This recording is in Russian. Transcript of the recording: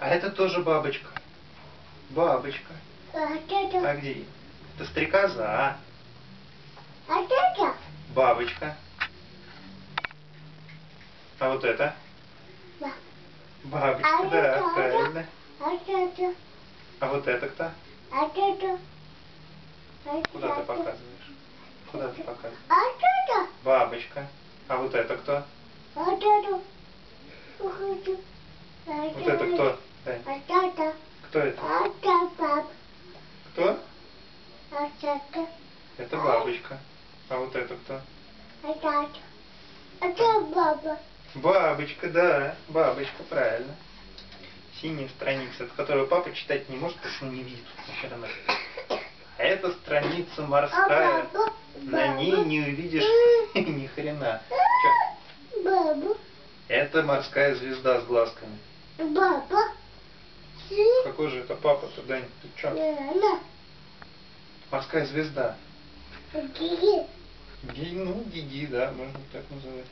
А это тоже бабочка. Бабочка. А где ее? Это стрекоза. Бабочка. А вот это? Бабочка, да, правильно. А вот это кто? Куда ты показываешь? Куда ты показываешь? Бабочка. А вот это кто? Вот это кто? Дань? Кто это? Кто? Это бабочка. А вот это кто? Бабочка, да. Бабочка, правильно. Синяя страница, которую папа читать не может, потому что он не видит ни хрена. А это страница морская. На ней не увидишь ни хрена. Чё? Это морская звезда с глазками. Какой же это папа-то, Дань? Ты чё? Морская звезда. Ну, Гиги, да, можно так называть.